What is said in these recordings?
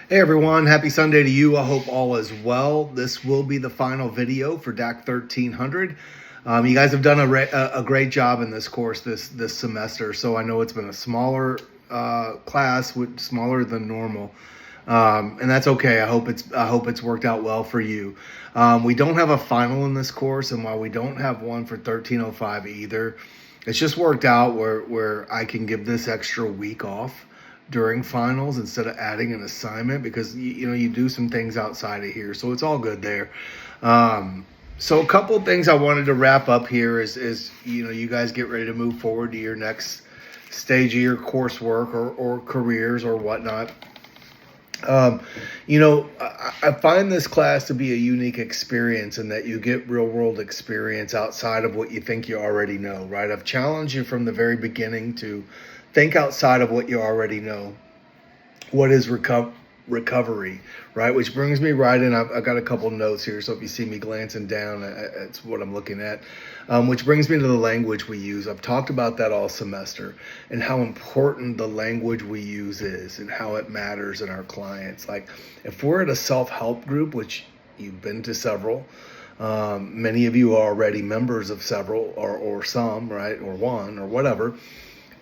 Hey everyone, happy Sunday to you. I hope all is well. This will be the final video for DAAC 1300. You guys have done a great job in this course this semester, so I know it's been a smaller class, smaller than normal, and that's okay. I hope it's worked out well for you. We don't have a final in this course, and while we don't have one for 1305 either, it's just worked out where I can give this extra week off during finals instead of adding an assignment, because you do some things outside of here, so it's all good there. So a couple things I wanted to wrap up here is you guys get ready to move forward to your next stage of your coursework or careers or whatnot. I find this class to be a unique experience in that you get real world experience outside of what you think you already know, right? I've challenged you from the very beginning to think outside of what you already know. What is recovery, right? Which brings me right in. I've got a couple notes here, so if you see me glancing down, that's what I'm looking at. Which brings me to the language we use. I've talked about that all semester and how important the language we use is and how it matters in our clients. Like if we're at a self-help group, which you've been to several, many of you are already members of several or some, right? Or one or whatever.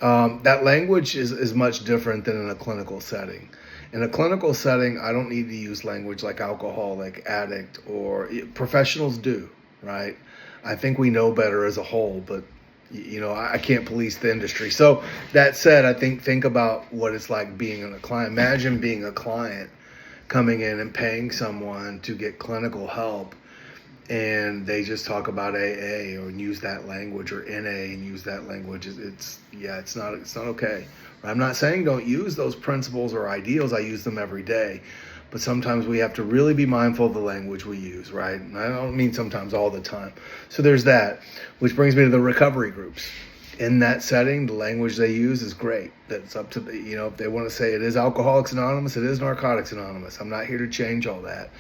That language is much different than in a clinical setting. In a clinical setting, I don't need to use language like alcoholic, addict, or professionals do, right? I think we know better as a whole, but I can't police the industry. So that said, I think about what it's like being a client. Imagine being a client coming in and paying someone to get clinical help, and they just talk about AA or use that language, or NA and use that language. It's not okay. I'm not saying don't use those principles or ideals. I use them every day, but sometimes we have to really be mindful of the language we use, right? And I don't mean sometimes, all the time. So there's that, which brings me to the recovery groups. In that setting, the language they use is great. That's up to if they want to say it is Alcoholics Anonymous, it is Narcotics Anonymous. I'm not here to change all that.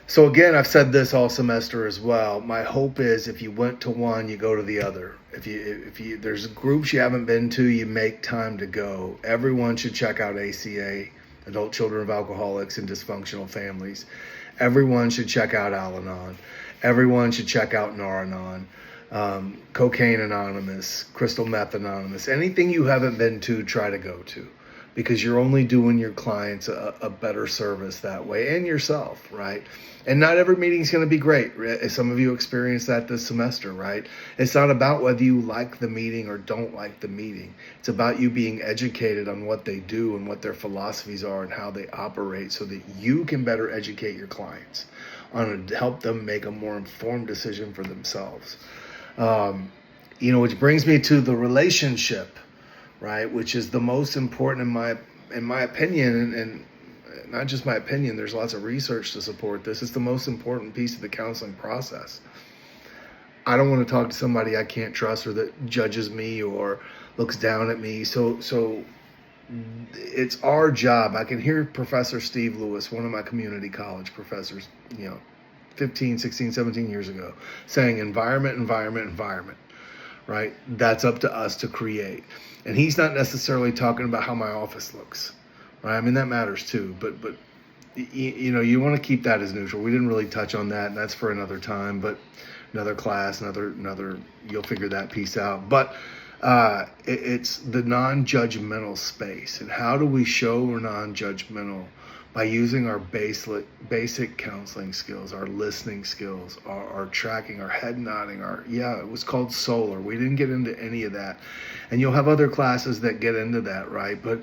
So again, I've said this all semester as well. My hope is if you went to one, you go to the other. If you there's groups you haven't been to, you make time to go. Everyone should check out ACA, Adult Children of Alcoholics and Dysfunctional Families. Everyone should check out Al-Anon. Everyone should check out Nar-Anon, Cocaine Anonymous, Crystal Meth Anonymous. Anything you haven't been to, try to go to, because you're only doing your clients a better service that way, and yourself, right? And not every meeting is going to be great. Some of you experienced that this semester, right? It's not about whether you like the meeting or don't like the meeting. It's about you being educated on what they do and what their philosophies are and how they operate, so that you can better educate your clients on help them make a more informed decision for themselves. Which brings me to the relationship, right? Which is the most important in my opinion, and not just my opinion. There's lots of research to support this. It's the most important piece of the counseling process. I don't want to talk to somebody I can't trust or that judges me or looks down at me. So it's our job. I can hear Professor Steve Lewis, one of my community college professors, 15, 16, 17 years ago, saying environment, right? That's up to us to create. And he's not necessarily talking about how my office looks, right? I mean, that matters too, but you want to keep that as neutral. We didn't really touch on that, and that's for another time, but another class, another you'll figure that piece out. But it's the non-judgmental space. And how do we show we're non-judgmental? By using our basic counseling skills, our listening skills, our tracking, our head nodding, it was called solar. We didn't get into any of that. And you'll have other classes that get into that, right? But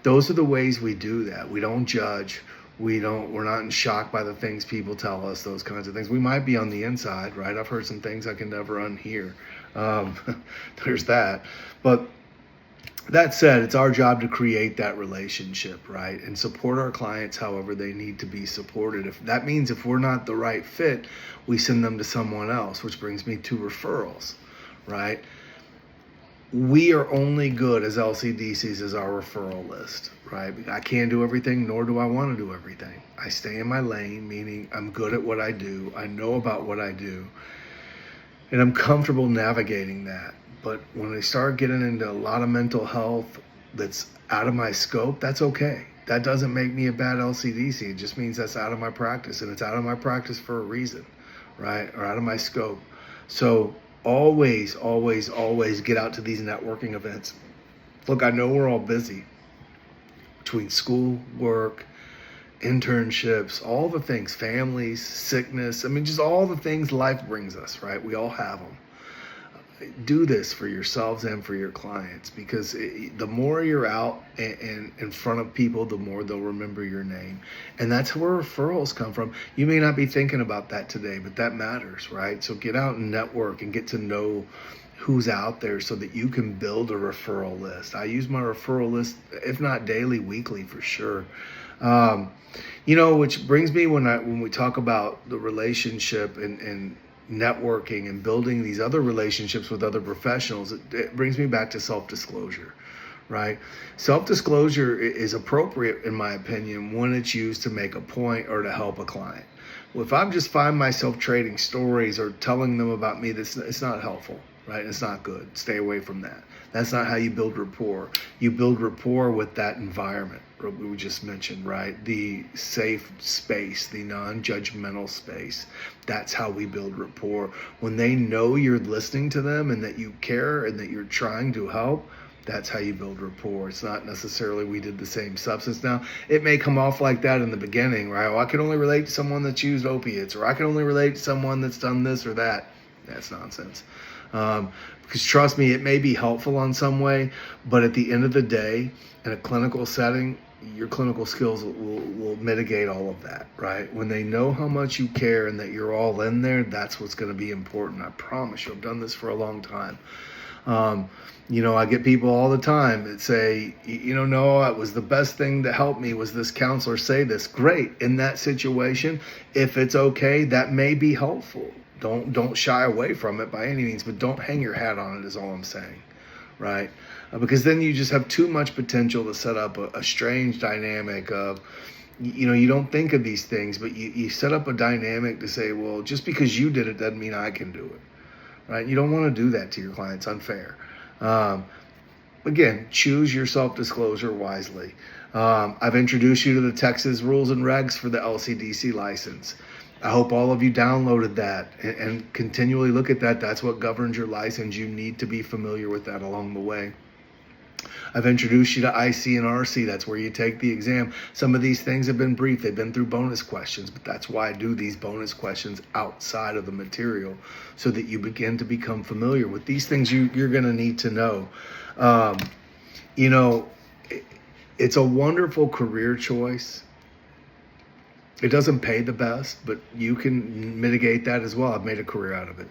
those are the ways we do that. We don't judge. We're not in shock by the things people tell us, those kinds of things. We might be on the inside, right? I've heard some things I can never unhear. There's that. But that said, it's our job to create that relationship, right? And support our clients however they need to be supported. If that means if we're not the right fit, we send them to someone else, which brings me to referrals, right? We are only good as LCDCs as our referral list, right? I can't do everything, nor do I want to do everything. I stay in my lane, meaning I'm good at what I do. I know about what I do, and I'm comfortable navigating that. But when I start getting into a lot of mental health that's out of my scope, that's okay. that doesn't make me a bad LCDC. It just means that's out of my practice, and it's out of my practice for a reason, right? Or out of my scope. So always, always, always get out to these networking events. Look, I know we're all busy between school, work, internships, all the things, families, sickness. I mean, just all the things life brings us, right? We all have them. Do this for yourselves and for your clients, because the more you're out and in front of people, the more they'll remember your name. And that's where referrals come from. You may not be thinking about that today, but that matters, right? So get out and network and get to know who's out there so that you can build a referral list. I use my referral list, if not daily, weekly for sure. Which brings me when we talk about the relationship and networking and building these other relationships with other professionals, it brings me back to self-disclosure, right? Self-disclosure is appropriate, in my opinion, when it's used to make a point or to help a client. Well, if I just find myself trading stories or telling them about me, it's not helpful, right? It's not good. Stay away from that. That's not how you build rapport. You build rapport with that environment we just mentioned, right? The safe space, the non-judgmental space. That's how we build rapport. When they know you're listening to them and that you care and that you're trying to help, that's how you build rapport. It's not necessarily we did the same substance. Now, it may come off like that in the beginning, right? Well, I can only relate to someone that's used opiates, or I can only relate to someone that's done this or that. That's nonsense. Because trust me, it may be helpful on some way, but at the end of the day, in a clinical setting, your clinical skills will mitigate all of that, right? When they know how much you care and that you're all in there, that's what's going to be important. I promise you, I've done this for a long time. I get people all the time that say, no, it was the best thing to help me was this counselor say this. Great. In that situation, if it's okay, that may be helpful. Don't shy away from it by any means, but don't hang your hat on it is all I'm saying, right? Because then you just have too much potential to set up a strange dynamic of, you don't think of these things, but you set up a dynamic to say, well, just because you did it doesn't mean I can do it, right? You don't want to do that to your clients. Unfair. Again, choose your self-disclosure wisely. I've introduced you to the Texas rules and regs for the LCDC license. I hope all of you downloaded that and continually look at that. That's what governs your license. You need to be familiar with that along the way. I've introduced you to IC and RC. That's where you take the exam. Some of these things have been brief. They've been through bonus questions, but that's why I do these bonus questions outside of the material so that you begin to become familiar with these things you're going to need to know. It's a wonderful career choice. It doesn't pay the best, but you can mitigate that as well. I've made a career out of it,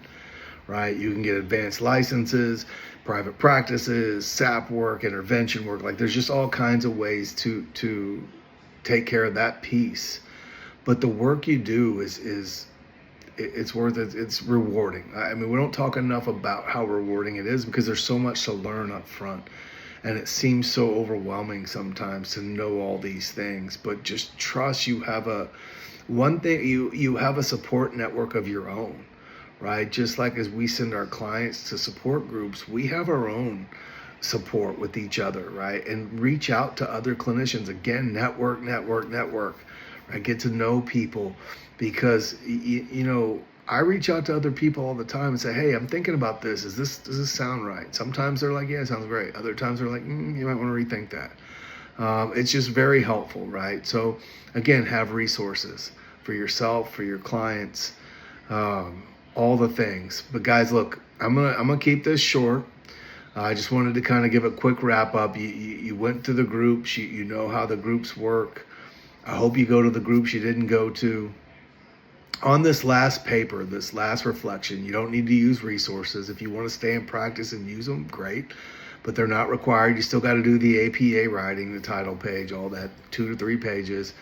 right? You can get advanced licenses, private practices, SAP work, intervention work. Like there's just all kinds of ways to take care of that piece. But the work you do it's worth it. It's rewarding. I mean, we don't talk enough about how rewarding it is because there's so much to learn up front. And it seems so overwhelming sometimes to know all these things, but just trust you have you have a support network of your own, right? Just like as we send our clients to support groups, we have our own support with each other, right? And reach out to other clinicians. Again, network, right? Get to know people because, I reach out to other people all the time and say, hey, I'm thinking about this. Does this sound right? Sometimes they're like, yeah, it sounds great. Other times they're like, you might want to rethink that. It's just very helpful, right? So again, have resources for yourself, for your clients, all the things. But guys, look, I'm gonna keep this short. I just wanted to kind of give a quick wrap up. You went to the groups. You know how the groups work. I hope you go to the groups you didn't go to. On this last paper, this last reflection, you don't need to use resources. If you want to stay in practice and use them, great, but they're not required. You still got to do the APA writing, the title page, all that, 2 to 3 pages.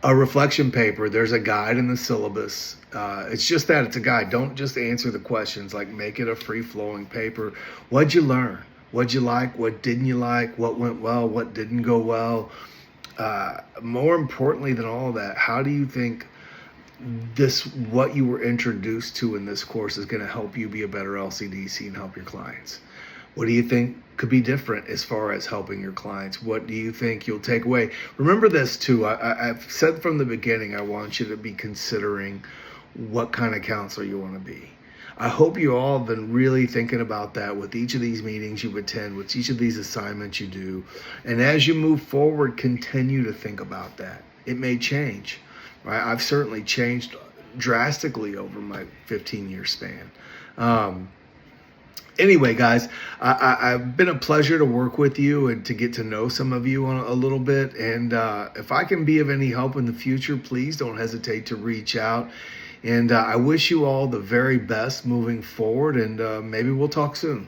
A reflection paper, there's a guide in the syllabus. It's just that, it's a guide. Don't just answer the questions, like make it a free-flowing paper. What'd you learn? What'd you like? What didn't you like? What went well? What didn't go well? More importantly than all of that, how do you think what you were introduced to in this course is going to help you be a better LCDC and help your clients? What do you think could be different as far as helping your clients? What do you think you'll take away? Remember this too. I've said from the beginning, I want you to be considering what kind of counselor you want to be. I hope you all have been really thinking about that with each of these meetings you attend, with each of these assignments you do. And as you move forward, continue to think about that. It may change, right? I've certainly changed drastically over my 15-year span. Anyway, guys, I've been a pleasure to work with you and to get to know some of you a little bit. And if I can be of any help in the future, please don't hesitate to reach out. And I wish you all the very best moving forward, and maybe we'll talk soon.